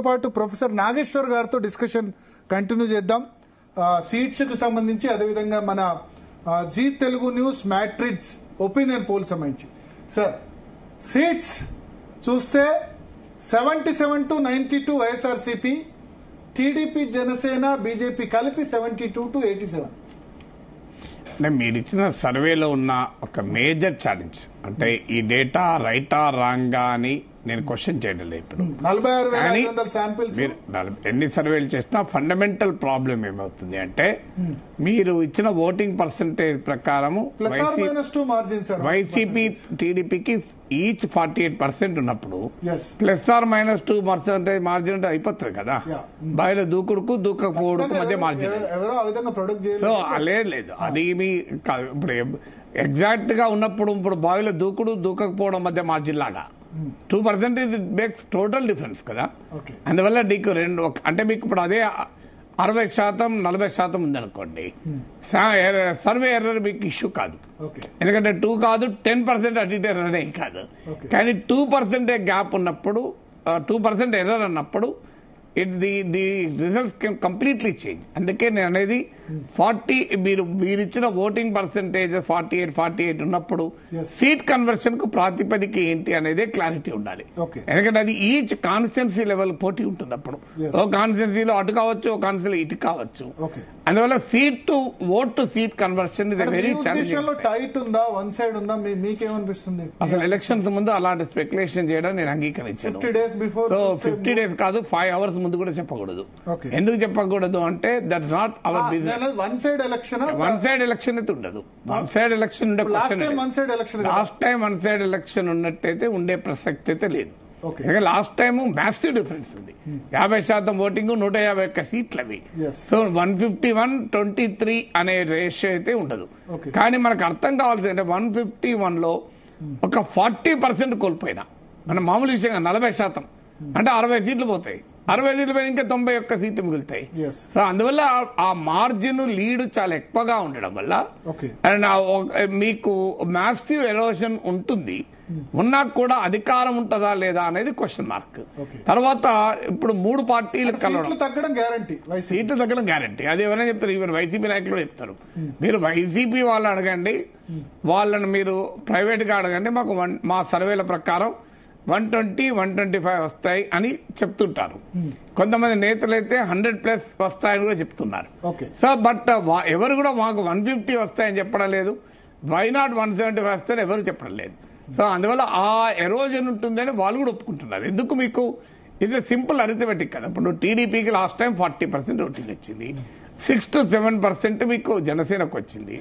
పాటు ప్రొఫెసర్ నాగేశ్వర్ గారితో discussion continue చేద్దాం. సీట్స్ కు సంబంధించి అదేవిధంగా మన Zee Telugu news Matrix opinion poll సంబంధించి. సార్, సీట్స్ చూస్తే 77 to 92 వైఎస్ఆర్సీపీ, టీడీపీ, జనసేన, బీజేపీ కలిపి 72 to 87. మీరు ఇచ్చిన సర్వేలో ఉన్న ఒక మేజర్ ఛాలెంజ్ అంటే ఈ డేటా రైటా రాంగా అని నేను క్వశ్చన్ చేయడం లేదు. ఇప్పుడు 46,500 శాంపిల్స్ మీరు ఎన్ని సర్వేలు చేసినా ఫండమెంటల్ ప్రాబ్లం ఏమవుతుంది అంటే మీరు ఇచ్చిన ఓటింగ్ పర్సంటేజ్ ప్రకారం వైసీపీ టీడీపీకి ఈచ్ 48% ఉన్నప్పుడు +-2% మార్జిన్ అంటే అయిపోతుంది కదా. బావిలో దూకుడుకు దూకపోవడుకు మధ్య మార్జిన్. సో లేదు అది మీ ఇప్పుడు ఎగ్జాక్ట్ గా ఉన్నప్పుడు ఇప్పుడు బావిలో దూకుడు దూకపోవడం మధ్య మార్జిన్ లాగా 2% ఇది మేక్స్ టోటల్ డిఫరెన్స్ కదా. అందువల్ల నీకు అంటే మీకు ఇప్పుడు అదే 60%, 40% ఉందనుకోండి, సర్వే ఎర్రర్ మీకు ఇష్యూ కాదు. ఎందుకంటే 2 కాదు 10% అటు ఇటు ఎర్రర్ ఏం కాదు. కానీ 2% గ్యాప్ ఉన్నప్పుడు 2% ఎర్రర్ అన్నప్పుడు the results can completely change. అందుకే నేను అనేది 40 మీరు ఇచ్చిన ఓటింగ్ పర్సంటేజ్ 48 ఉన్నప్పుడు సీట్ కన్వర్షన్ కు ప్రాతిపదిక ఏంటి అనేది క్లారిటీ ఉండాలి. ఎందుకంటే అది ఈచ్ కాన్స్టిట్యున్సీ లెవెల్ పోటీ ఉంటుంది. అప్పుడు ఓ కాన్స్టిట్యున్సీలో అటు కావచ్చు, ఓ కాన్స్టిట్యున్సీలో ఇటు కావచ్చు. అందువల్ల seat to vote to seat conversion ఇది వెరీ ఛాలెంజింగ్. టైట్ ఉందా, వన్ సైడ్ ఉందా, మీకేమనిపిస్తుంది? అసలు ఎలక్షన్స్ ముందు అలాంటి స్పెక్యులేషన్ చేయడం నేను అంగీకరించాను. 50 days కాదు, 5 hours ముందు కూడా చెప్పకూడదు. ఎందుకు చెప్పకూడదు అంటే that not our business. One side election అయితే ఉండదు. వన్ సైడ్ ఎలక్షన్ ఉండే last time one side election ఉన్నట్టయితే ఉండే ప్రసక్తి అయితే లేదు. లాస్ట్ టైం మ్యాసివ్ డిఫరెన్స్ ఉంది. 50% ఓటింగ్, 151 సీట్లు అవి. సో 151-23 అనే రేషియో అయితే ఉండదు. కానీ మనకు అర్థం కావాల్సింది అంటే 151 లో ఒక 40% కోల్పోయినా మన మామూలు విషయంగా 40% అంటే 60 సీట్లు పోతాయి. 60 సీట్లు పోయిన ఇంకా 91 సీట్లు మిగులుతాయి. సో అందువల్ల ఆ మార్జిన్ లీడ్ చాలా ఎక్కువగా ఉండడం వల్ల అండ్ మీకు మ్యాసివ్ ఎరోషన్ ఉంటుంది. ఉన్నా కూడా అధికారం ఉంటుందా లేదా అనేది క్వశ్చన్ మార్క్. తర్వాత ఇప్పుడు 3 పార్టీలు సీట్లు తగ్గడం గ్యారంటీ. అది ఎవరైనా చెప్తారు, ఈవెన్ వైసీపీ నాయకులు చెప్తారు. మీరు వైసీపీ వాళ్ళు అడగండి, వాళ్ళని మీరు ప్రైవేట్ గా అడగండి, మాకు మా సర్వేల ప్రకారం 120-125 వస్తాయి అని చెప్తుంటారు. కొంతమంది నేతలు అయితే 100+ వస్తాయని కూడా చెప్తున్నారు. సో బట్ ఎవరు కూడా మాకు 150 వస్తాయని చెప్పడం లేదు. వై నాట్ 175 వస్తాయని ఎవరు చెప్పడం లేదు. సో అందువల్ల ఆ ఎరోజన్ ఉంటుందని వాళ్ళు కూడా ఒప్పుకుంటున్నారు. ఎందుకు మీకు ఇది సింపుల్ అరిథమెటిక్ కదా. ఇప్పుడు టీడీపీకి లాస్ట్ టైం 40% ఓటింగ్ వచ్చింది, 6 to 7% మీకు జనసేనకు వచ్చింది.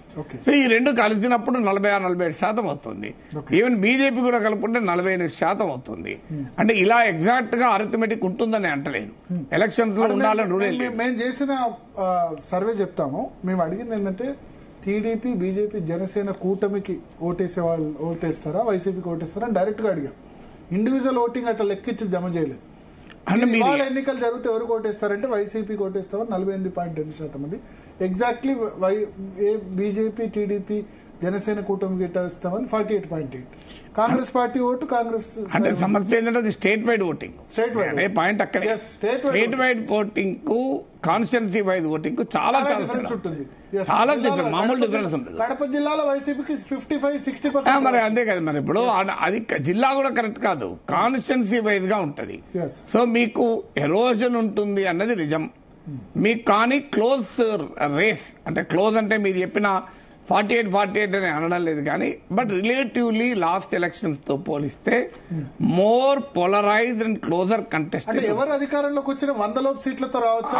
సో ఈ రెండు కలిసినప్పుడు 46-47% అవుతుంది. ఈవెన్ బీజేపీ కూడా కలుపుకుంటే 48% అవుతుంది. అంటే ఇలా ఎగ్జాక్ట్ గా అరిథమెటిక్ ఉంటుందని అంటలేను. ఎలక్షన్స్ లో ఉండాలని రూల్ లేదు. మేము చేసిన సర్వే చెప్తాము. మేము అడిగింది ఏంటంటే టీడీపీ, బీజేపీ, జనసేన కూటమికి ఓటేసే వాళ్ళు ఓటేస్తారా, వైసీపీకి ఓటేస్తారా అని డైరెక్ట్ గా అడిగాం. ఇండివిజువల్ ఓటింగ్ అట్లా లెక్కించి జమ చేయలేదు. ఎన్నికలు జరిగితే ఎవరికి ఓటేస్తారంటే వైసీపీకి ఓటేస్తామని 48.8% మంది, ఎగ్జాక్ట్లీ బీజేపీ, టీడీపీ, జనసేన కూటమికి ఇస్తామని 48.8%. Congress party vote Congress. అంటే సమస్య ఏంటంటే స్టేట్ వైడ్ ఓటింగ్. పాయింట్ అక్కడే స్టేట్ వైడ్ ఓటింగ్ కు కాన్స్టిట్యున్సీ వైజ్ ఓటింగ్ కు చాలా డిఫరెన్స్ ఉంటుంది. చాలా డిఫరెన్స్, మామూలు డిఫరెన్స్ ఉంటుంది. కడప జిల్లాలో వైసీపీకి 55-60%. మరి అంతే కదా. మరి ఇప్పుడు అది జిల్లా కూడా కరెక్ట్ కాదు, కాన్స్టిట్యున్సీ వైజ్ గా ఉంటది. సో మీకు ఎరోజన్ ఉంటుంది అన్నది నిజం. మీకు కానీ క్లోజ్ రేస్ అంటే క్లోజ్ అంటే మీరు చెప్పిన 48 అని అనడం లేదు కానీ బట్ రిలేటివ్లీ లాస్ట్ ఎలక్షన్స్ తో పోలిస్తే more polarised and closer contest. ఎవరు అధికారంలోకి వచ్చిన 100 సీట్లతో రావచ్చు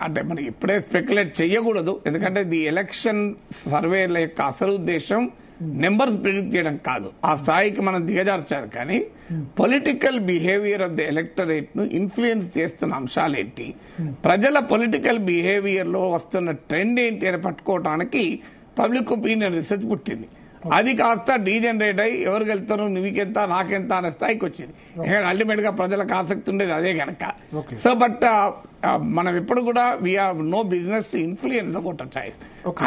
అంటే మనం ఇప్పుడే స్పెక్యులేట్ చేయకూడదు. ఎందుకంటే ది ఎలక్షన్ సర్వేల యొక్క అసలు ఉద్దేశం నెంబర్స్ ప్రిడిక్ట్ చేయడం కాదు. ఆ స్థాయికి మనం దిగజార్చారు. కానీ political behaviour of the electorate ను ఇన్ఫ్లుయెన్స్ చేస్తున్న అంశాలేంటి, ప్రజల పొలిటికల్ బిహేవియర్ లో వస్తున్న ట్రెండ్ ఏంటి అని పట్టుకోవడానికి పబ్లిక్ ఒపీనియన్ రీసెర్చ్ పుట్టింది. అది కాస్త డీజనరేట్ అయ్యి ఎవరికి వెళ్తారు, నువ్వుకెంత నాకెంత అనే స్థాయికి వచ్చింది. అల్టిమేట్ గా ప్రజలకు ఆసక్తి ఉండేది అదే కనుక. సో బట్ మనం ఎప్పుడు కూడా we are no business to influence the voter choice.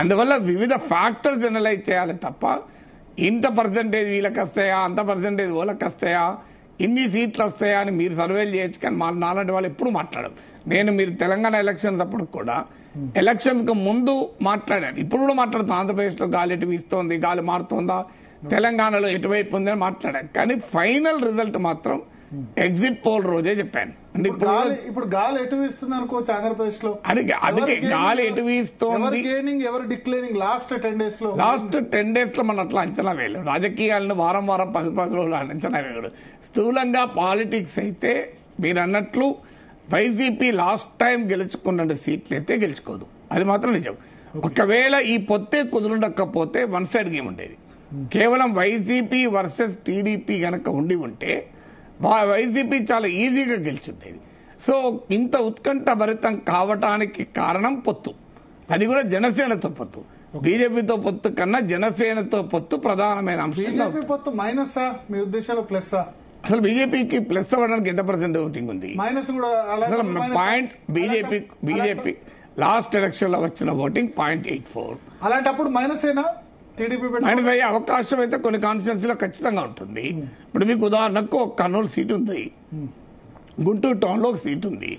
అందువల్ల వివిధ ఫ్యాక్టర్స్ అనలైజ్ చేయాలి తప్ప ఇంత పర్సెంటేజ్ వీళ్ళకి వస్తాయా, అంత పర్సెంటేజ్ వాళ్ళకి వస్తాయా, ఇన్ని సీట్లు వస్తాయా అని మీరు సర్వేలు చేయొచ్చు, కానీ నాలాంటి వాళ్ళు ఎప్పుడు మాట్లాడరు. నేను మీరు తెలంగాణ ఎలక్షన్స్ అప్పుడు కూడా ఎలక్షన్స్ కు ముందు మాట్లాడాను, ఇప్పుడు కూడా మాట్లాడుతాను. ఆంధ్రప్రదేశ్ లో గాలి ఎటు వీస్తోంది, గాలి మారుతోందా, తెలంగాణలో ఎటువైపు ఉంది అని మాట్లాడాను. కానీ ఫైనల్ రిజల్ట్ మాత్రం ఎగ్జిట్ పోల్ రోజే చెప్పాను. అంటే ఇప్పుడు గాలి ఎటు వీస్తుంది అనుకోవచ్చు ఆంధ్రప్రదేశ్ లో. అందుకే గాలి ఎటు వీస్తోంది, ఎవరు డిక్లేరింగ్ లాస్ట్ 10 days లో మనం అట్లా అంచనా వేయలేము. రాజకీయాలను వారం 10 రోజులు అంచనా వేయడు. స్థూలంగా పాలిటిక్స్ అయితే మీరు అన్నట్లు వైసీపీ లాస్ట్ టైం గెలుచుకున్న సీట్లు అయితే గెలుచుకోదు, అది మాత్రం నిజం. ఒకవేళ ఈ పొత్తే కుదురుండకపోతే వన్ సైడ్ గేమ్ ఉండేది. కేవలం వైసీపీ వర్సెస్ టీడీపీ గనక ఉండి ఉంటే వైసీపీ చాలా ఈజీగా గెలిచుండేది. సో ఇంత ఉత్కంఠ భరితం కావటానికి కారణం పొత్తు, అది కూడా జనసేనతో పొత్తు. బీజేపీతో పొత్తు కన్నా జనసేనతో పొత్తు ప్రధానమైన అంశం. బీజేపీ పొత్తు మైనసా మీ ఉద్దేశంలో ప్లస్సా? అసలు బీజేపీకి ప్లస్ అవ్వడానికి ఎంత % ఓటింగ్ ఉంది? మైనస్ కూడా అసలు పాయింట్ బీజేపీ లాస్ట్ ఎలక్షన్ లో వచ్చిన ఓటింగ్ 0.84. అలాంటప్పుడు మైనస్ అయినా మైనస్ అయ్యే అవకాశం అయితే కొన్ని కాన్స్టిట్యున్సీలో ఖచ్చితంగా ఉంటుంది. ఇప్పుడు మీకు ఉదాహరణకు ఒక కర్నూలు సీట్ ఉంది, గుంటూరు టౌన్ లో ఒక సీట్ ఉంది.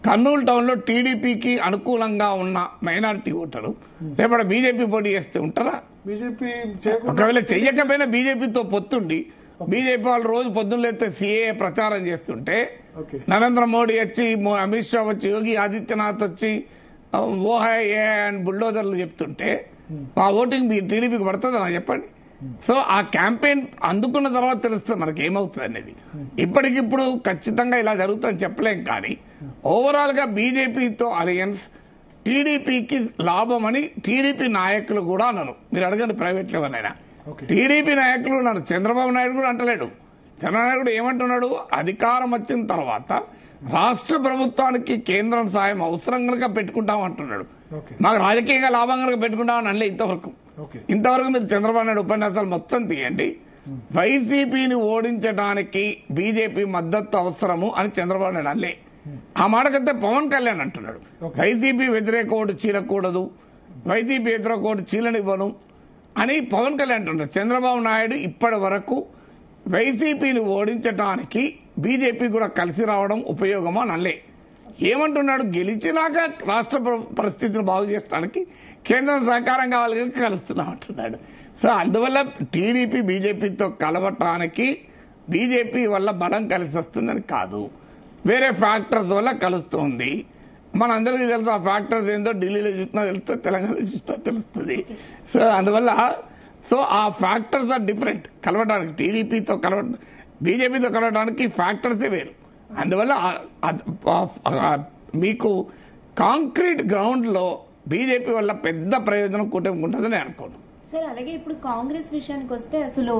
కర్నూలు టౌన్ లో టీడీపీకి అనుకూలంగా ఉన్న మైనారిటీ ఓటరు రేపటి బీజేపీ పోటీ చేస్తే ఉంటారా? బీజేపీ ఒకవేళ చెయ్యకపోయినా బీజేపీతో పొత్తుండి బీజేపీ వాళ్ళు రోజు పొద్దున్నైతే సిఏ ప్రచారం చేస్తుంటే, నరేంద్ర మోడీ వచ్చి, అమిత్ షా వచ్చి, యోగి ఆదిత్యనాథ్ వచ్చి ఓహై ఏ అండ్ బుల్డోజర్లు చెప్తుంటే ఆ ఓటింగ్ టీడీపీకి పడుతుంది నాకు చెప్పండి. సో ఆ క్యాంపెయిన్ అందుకున్న తర్వాత తెలుస్తుంది మనకి ఏమవుతుంది అనేది. ఇప్పటికిప్పుడు ఖచ్చితంగా ఇలా జరుగుతుందని చెప్పలేం, కానీ ఓవరాల్ గా బీజేపీతో అలయన్స్ టీడీపీకి లాభం అని టీడీపీ నాయకులు కూడా అన్నారు. మీరు అడగండి ప్రైవేట్ ఎవరినైనా, టీడీపీ నాయకులు ఉన్నారు. చంద్రబాబు నాయుడు కూడా అంటలేడు. చంద్రబాబు నాయుడు ఏమంటున్నాడు, అధికారం వచ్చిన తర్వాత రాష్ట్ర ప్రభుత్వానికి కేంద్రం సాయం అవసరం కనుక పెట్టుకుంటాం అంటున్నాడు. మాకు రాజకీయంగా లాభం కనుక పెట్టుకుంటామని అనలే ఇంతవరకు. మీరు చంద్రబాబు నాయుడు ఉపన్యాసాలు మొత్తం తీయండి, వైసీపీని ఓడించడానికి బీజేపీ మద్దతు అవసరము అని చంద్రబాబు నాయుడు అనలే. ఆ మాటకంటే పవన్ కళ్యాణ్ అంటున్నాడు, వైసీపీ వ్యతిరేక ఓటు చీలకూడదు, వైసీపీ వ్యతిరేక ఓటు చీలనివ్వను అని పవన్ కళ్యాణ్ అంటున్నాడు. చంద్రబాబు నాయుడు ఇప్పటి వరకు వైసీపీని ఓడించడానికి బీజేపీ కూడా కలిసి రావడం ఉపయోగమా నల్లే. ఏమంటున్నాడు, గెలిచినాక రాష్ట్ర పరిస్థితిని బాగు చేయడానికి కేంద్రం సహకారం కావాలి కనుక కలుస్తున్నాం అంటున్నాడు. సో అందువల్ల టీడీపీ బీజేపీతో కలవటానికి బీజేపీ వల్ల బలం కలిసి వస్తుందని కాదు, వేరే ఫ్యాక్టర్స్ వల్ల కలుస్తుంది. మనందరికీ తెలుసు ఆ ఫ్యాక్టర్స్ ఏందో, ఢిల్లీలో చూసినా తెలుస్తుంది, తెలంగాణలో చూసినా తెలుస్తుంది. సో అందువల్ల ఆ ఫ్యాక్టర్స్ ఆర్ డిఫరెంట్. కలవడానికి టీడీపీతో బీజేపీతో కలవడానికి ఫ్యాక్టర్సే వేరు. అందువల్ల మీకు కాంక్రీట్ గ్రౌండ్ లో బీజేపీ వల్ల పెద్ద ప్రయోజనం కూటమికి ఉంటుందని అనుకోను. సార్ అలాగే ఇప్పుడు కాంగ్రెస్ విషయానికి వస్తే అసలు